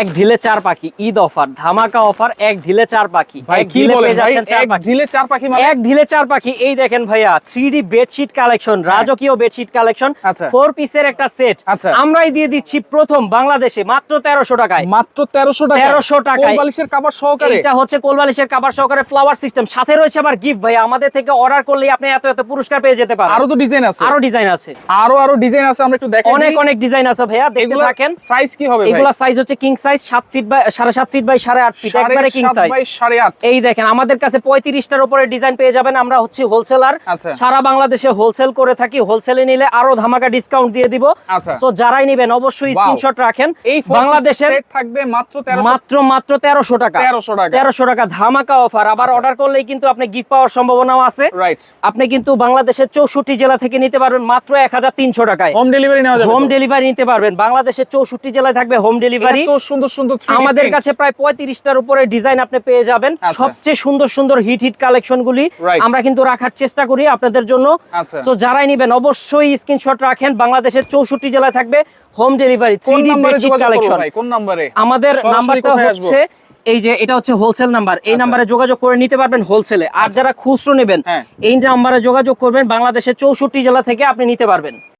এক ঢিলে চার পাখি ঈদ অফার, ধামাকা অফার, এক ঢিলে চার পাখি। ভাই কি বলেন ভাই, এক ঢিলে চার পাখি মানে? এক ঢিলে চার পাখি। এই দেখেন ভাইয়া 3D বেডশিট কালেকশন, রাজকীয় বেডশিট কালেকশন, 4 পিসের একটা সেট আমরাই দিয়ে দিচ্ছি প্রথম বাংলাদেশে মাত্র 1300 টাকায়। মাত্র 1300 টাকা, 1300 টাকায় কোলবালিশের কভার সহকারে। এটা হচ্ছে কোলবালিশের কভার সহকারে, ফ্লাওয়ার সিস্টেম, সাথে রয়েছে আবার গিফট। ভাই আমাদের থেকে অর্ডার করলেই আপনি এত এত পুরস্কার পেয়ে যেতে পারেন। আরো তো ডিজাইন আছে, আরো ডিজাইন আছে, আরো ডিজাইন আছে, আমরা একটু দেখাই। অনেক অনেক ডিজাইন আছে ভাইয়া, দেখতে থাকেন। সাইজ কি হবে ভাই? এগুলা সাইজ হচ্ছে king size, 7 feet by 7.5 feet by 8.5 feet, একবারে কিং সাইজ। এই দেখেন আমাদের কাছে 35টার উপরে ডিজাইন পেয়ে যাবেন। আমরা হচ্ছে হোলসেলার, সারা বাংলাদেশে হোলসেল করে থাকি। হোলসেলে নিলে আরো ধামাকা ডিসকাউন্ট দিয়ে দিব। সো যারাই নেবেন অবশ্যই স্ক্রিনশট রাখেন। বাংলাদেশের থাকবে মাত্র 1300 টাকা, 1300 টাকা ধামাকা অফার। আবার অর্ডার করলেই কিন্তু আপনি গিফট পাওয়ার সম্ভাবনাও আছে। আপনি কিন্তু বাংলাদেশের 64 জেলা থেকে নিতে পারবেন মাত্র 1300 টাকায়। হোম ডেলিভারি নেওয়া যাবে, হোম ডেলিভারি নিতে পারবেন। বাংলাদেশের 64 জেলায় থাকবে হোম ডেলিভারি। এত সুন্দর সুন্দর আমাদের কাছে প্রায় 35টার উপরে ডিজাইন আপনি পেয়ে যাবেন। সবচেয়ে সুন্দর সুন্দর হিট হিট কালেকশন গুলি আমরা কিন্তু রাখার চেষ্টা করি আপনাদের জন্য। সো যারাই নেবেন অবশ্যই স্ক্রিনশট রাখেন। বাংলাদেশের 64 জেলায় থাকবে home delivery. 3D bedsheet collection. কোন নম্বরে? আমাদের নাম্বারটা হচ্ছে এই যে, এটা হচ্ছে হোলসেল নাম্বার। এই নাম্বারে যোগাযোগ করে নিতে পারবেন হোলসেলে। আর যারা খুচরো নেবেন এই নাম্বারে যোগাযোগ করবেন। বাংলাদেশের 64 জেলা থেকে আপনি নিতে পারবেন।